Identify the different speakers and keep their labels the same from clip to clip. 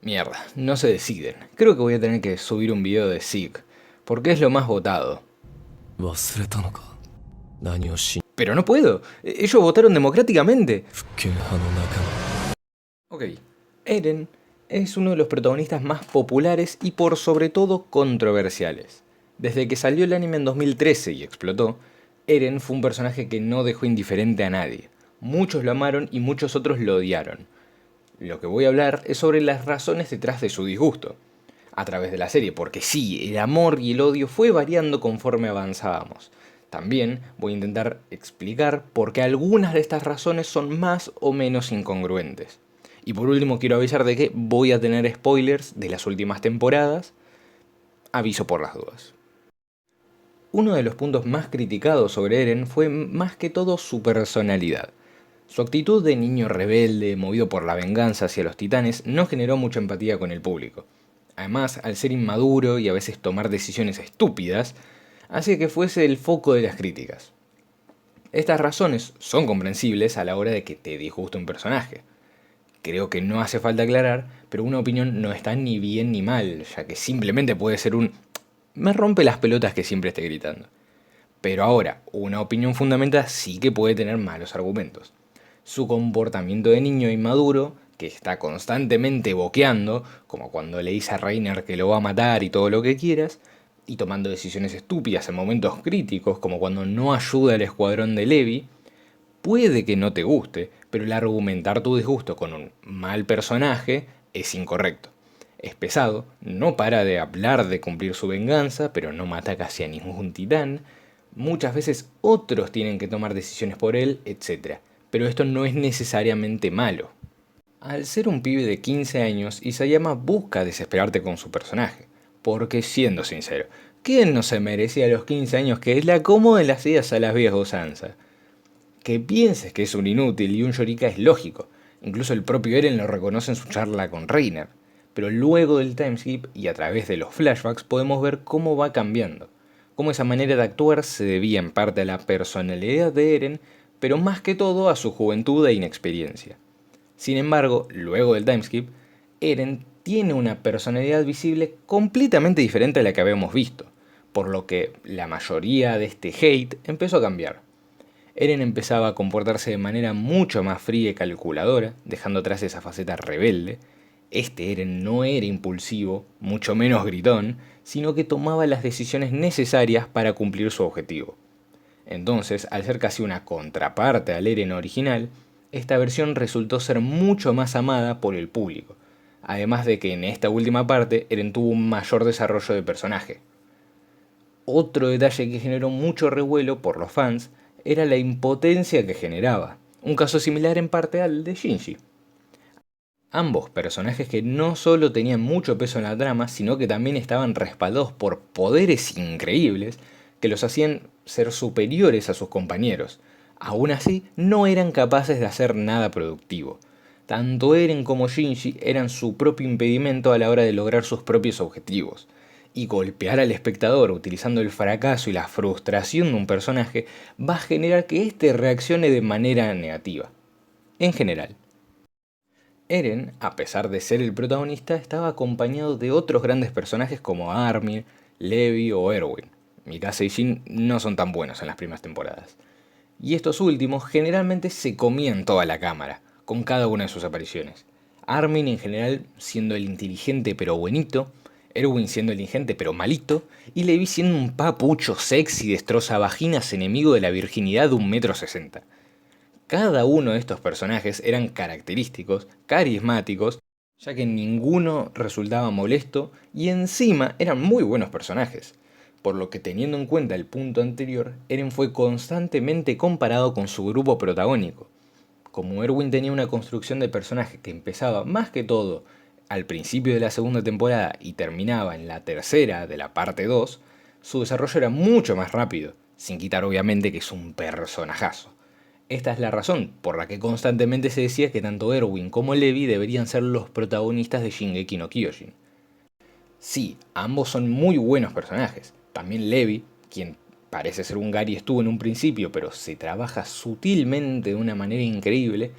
Speaker 1: Mierda, no se deciden. Creo que voy a tener que subir un video de Zeke, porque es lo más votado.
Speaker 2: 忘れたのか。何をし、
Speaker 1: Pero no puedo. Ellos votaron democráticamente.
Speaker 2: 復権派の仲間。
Speaker 1: Ok, Eren es uno de los protagonistas más populares y por sobre todo controversiales. Desde que salió el anime en 2013 y explotó, Eren fue un personaje que no dejó indiferente a nadie. Muchos lo amaron y muchos otros lo odiaron. Lo que voy a hablar es sobre las razones detrás de su disgusto, a través de la serie, porque sí, el amor y el odio fue variando conforme avanzábamos. También voy a intentar explicar por qué algunas de estas razones son más o menos incongruentes. Y por último quiero avisar de que voy a tener spoilers de las últimas temporadas, aviso por las dudas. Uno de los puntos más criticados sobre Eren fue más que todo su personalidad. Su actitud de niño rebelde, movido por la venganza hacia los titanes, no generó mucha empatía con el público. Además, al ser inmaduro y a veces tomar decisiones estúpidas, hacía que fuese el foco de las críticas. Estas razones son comprensibles a la hora de que te disguste un personaje. Creo que no hace falta aclarar, pero una opinión no está ni bien ni mal, ya que simplemente puede ser un me rompe las pelotas que siempre esté gritando. Pero ahora, una opinión fundamentada sí que puede tener malos argumentos. Su comportamiento de niño inmaduro, que está constantemente boqueando, como cuando le dice a Reiner que lo va a matar y todo lo que quieras, y tomando decisiones estúpidas en momentos críticos, como cuando no ayuda al escuadrón de Levi, puede que no te guste, pero el argumentar tu disgusto con un mal personaje es incorrecto. Es pesado, no para de hablar de cumplir su venganza, pero no mata casi a ningún titán. Muchas veces otros tienen que tomar decisiones por él, etc. Pero esto no es necesariamente malo. Al ser un pibe de 15 años, Isayama busca desesperarte con su personaje. Porque siendo sincero, ¿quién no se merecía a los 15 años que le acomoden las ideas a las viejas usanzas? Que pienses que es un inútil y un llorica es lógico. Incluso el propio Eren lo reconoce en su charla con Reiner. Pero luego del timeskip y a través de los flashbacks podemos ver cómo va cambiando. Cómo esa manera de actuar se debía en parte a la personalidad de Eren, pero más que todo a su juventud e inexperiencia. Sin embargo, luego del timeskip, Eren tiene una personalidad visible completamente diferente a la que habíamos visto, por lo que la mayoría de este hate empezó a cambiar. Eren empezaba a comportarse de manera mucho más fría y calculadora, dejando atrás esa faceta rebelde. Este Eren no era impulsivo, mucho menos gritón, sino que tomaba las decisiones necesarias para cumplir su objetivo. Entonces, al ser casi una contraparte al Eren original, esta versión resultó ser mucho más amada por el público, además de que en esta última parte Eren tuvo un mayor desarrollo de personaje. Otro detalle que generó mucho revuelo por los fans era la impotencia que generaba, un caso similar en parte al de Shinji. Ambos personajes que no solo tenían mucho peso en la trama, sino que también estaban respaldados por poderes increíbles que los hacían ser superiores a sus compañeros. Aún así, no eran capaces de hacer nada productivo. Tanto Eren como Shinji eran su propio impedimento a la hora de lograr sus propios objetivos. Y golpear al espectador utilizando el fracaso y la frustración de un personaje va a generar que éste reaccione de manera negativa. En general. Eren, a pesar de ser el protagonista, estaba acompañado de otros grandes personajes como Armin, Levi o Erwin. Mikasa y Jin no son tan buenos en las primeras temporadas. Y estos últimos generalmente se comían toda la cámara, con cada una de sus apariciones. Armin en general siendo el inteligente pero buenito, Erwin siendo el ingente pero malito, y Levi siendo un papucho sexy destroza vaginas enemigo de la virginidad de 1,60 m. Cada uno de estos personajes eran característicos, carismáticos, ya que ninguno resultaba molesto y encima eran muy buenos personajes. Por lo que teniendo en cuenta el punto anterior, Eren fue constantemente comparado con su grupo protagónico. Como Erwin tenía una construcción de personaje que empezaba más que todo al principio de la segunda temporada y terminaba en la tercera de la parte 2, su desarrollo era mucho más rápido, sin quitar obviamente que es un personajazo. Esta es la razón por la que constantemente se decía que tanto Erwin como Levi deberían ser los protagonistas de Shingeki no Kyojin. Sí, ambos son muy buenos personajes. También Levi, quien parece ser un Gary Stu en un principio, pero se trabaja sutilmente de una manera increíble,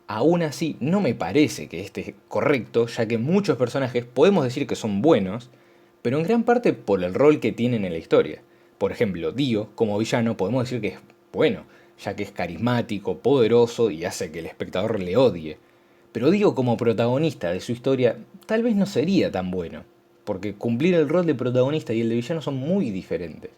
Speaker 1: Aún así, no me parece que este es correcto, ya que muchos personajes podemos decir que son buenos, pero en gran parte por el rol que tienen en la historia. Por ejemplo, Dio, como villano, podemos decir que es bueno, ya que es carismático, poderoso y hace que el espectador le odie. Pero Dio como protagonista de su historia tal vez no sería tan bueno, porque cumplir el rol de protagonista y el de villano son muy diferentes.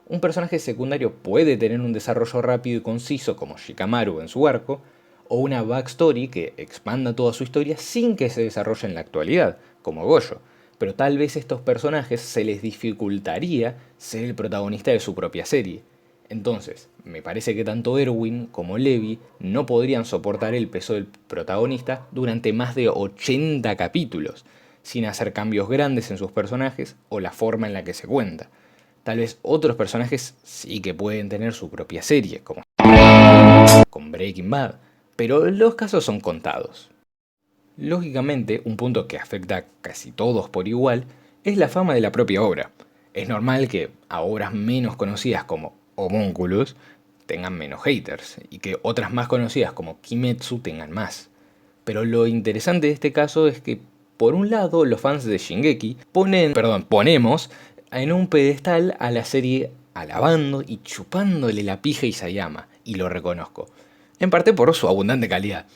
Speaker 1: Un personaje secundario puede tener un desarrollo rápido y conciso como Shikamaru en su arco, o una backstory que expanda toda su historia sin que se desarrolle en la actualidad, como Gojo, pero tal vez a estos personajes se les dificultaría ser el protagonista de su propia serie. Entonces, me parece que tanto Erwin como Levi no podrían soportar el peso del protagonista durante más de 80 capítulos, sin hacer cambios grandes en sus personajes o la forma en la que se cuenta. Tal vez otros personajes sí que pueden tener su propia serie, como con Breaking Bad, pero los casos son contados. Lógicamente, un punto que afecta a casi todos por igual es la fama de la propia obra. Es normal que a obras menos conocidas como Homunculus tengan menos haters y que otras más conocidas como Kimetsu tengan más. Pero lo interesante de este caso es que, por un lado, los fans de Shingeki ponemos en un pedestal a la serie alabando y chupándole la pija a Isayama, y lo reconozco, en parte por su abundante calidad.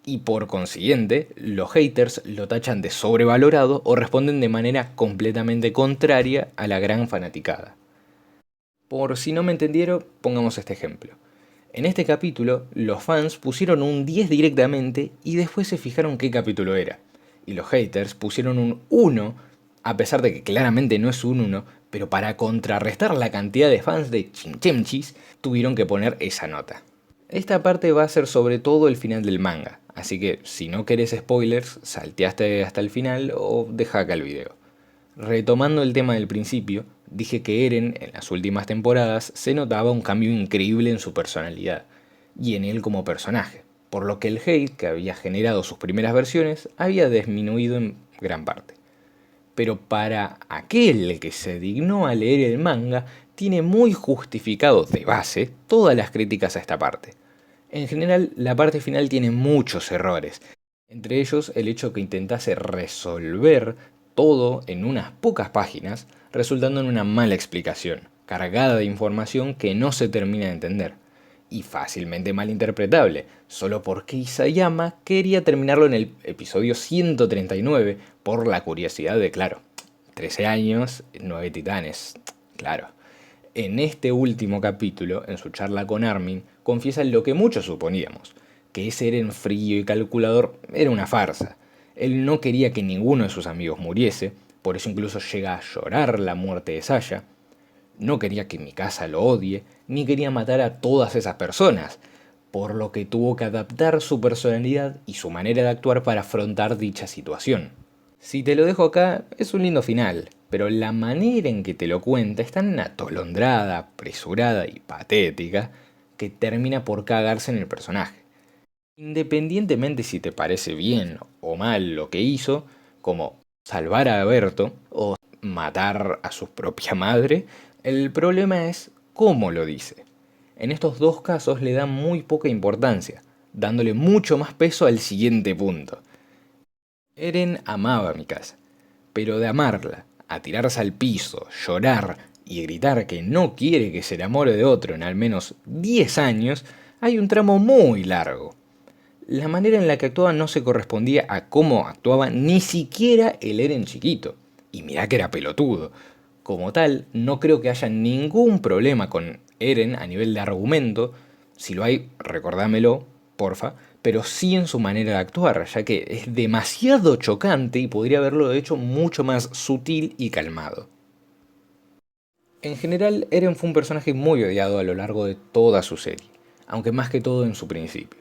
Speaker 1: Y por consiguiente, los haters lo tachan de sobrevalorado o responden de manera completamente contraria a la gran fanaticada. Por si no me entendieron, pongamos este ejemplo. En este capítulo, los fans pusieron un 10 directamente y después se fijaron qué capítulo era. Y los haters pusieron un 1, a pesar de que claramente no es un 1, pero para contrarrestar la cantidad de fans de Chinchemchis, tuvieron que poner esa nota. Esta parte va a ser sobre todo el final del manga, así que si no querés spoilers, salteaste hasta el final o deja acá el video. Retomando el tema del principio, dije que Eren en las últimas temporadas se notaba un cambio increíble en su personalidad y en él como personaje, por lo que el hate que había generado sus primeras versiones había disminuido en gran parte. Pero para aquel que se dignó a leer el manga, tiene muy justificado de base todas las críticas a esta parte. En general, la parte final tiene muchos errores, entre ellos el hecho que intentase resolver todo en unas pocas páginas, resultando en una mala explicación, cargada de información que no se termina de entender, y fácilmente malinterpretable, solo porque Isayama quería terminarlo en el episodio 139 por la curiosidad de, claro, 13 años, 9 titanes, claro. En este último capítulo, en su charla con Armin, confiesa lo que muchos suponíamos, que ese Eren frío y calculador era una farsa. Él no quería que ninguno de sus amigos muriese, por eso incluso llega a llorar la muerte de Saya. No quería que Mikasa lo odie, ni quería matar a todas esas personas, por lo que tuvo que adaptar su personalidad y su manera de actuar para afrontar dicha situación. Si te lo dejo acá, es un lindo final, pero la manera en que te lo cuenta es tan atolondrada, apresurada y patética que termina por cagarse en el personaje. Independientemente si te parece bien o mal lo que hizo, como salvar a Berto o matar a su propia madre, el problema es cómo lo dice. En estos dos casos le da muy poca importancia, dándole mucho más peso al siguiente punto. Eren amaba a Mikasa, pero de amarla, a tirarse al piso, llorar y gritar que no quiere que se enamore de otro en al menos 10 años, hay un tramo muy largo. La manera en la que actuaba no se correspondía a cómo actuaba ni siquiera el Eren chiquito. Y mirá que era pelotudo. Como tal, no creo que haya ningún problema con Eren a nivel de argumento. Si lo hay, recordámelo, porfa. Pero sí en su manera de actuar, ya que es demasiado chocante y podría haberlo hecho mucho más sutil y calmado. En general, Eren fue un personaje muy odiado a lo largo de toda su serie, aunque más que todo en su principio.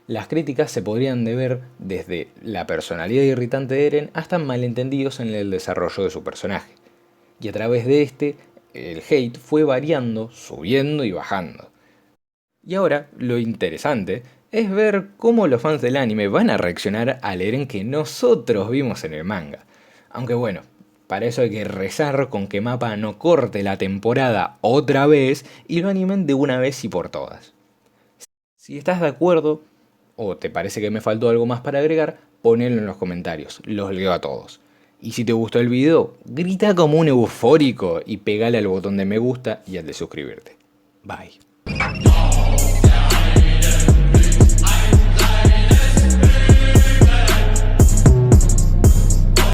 Speaker 1: Las críticas se podrían deber desde la personalidad irritante de Eren hasta malentendidos en el desarrollo de su personaje. Y a través de este, el hate fue variando, subiendo y bajando. Y ahora, lo interesante es ver cómo los fans del anime van a reaccionar al Eren que nosotros vimos en el manga. Aunque bueno, para eso hay que rezar con que Mappa no corte la temporada otra vez y lo animen de una vez y por todas. Si estás de acuerdo, o te parece que me faltó algo más para agregar, ponelo en los comentarios, los leo a todos. Y si te gustó el video, grita como un eufórico y pegale al botón de me gusta y al de suscribirte. Bye.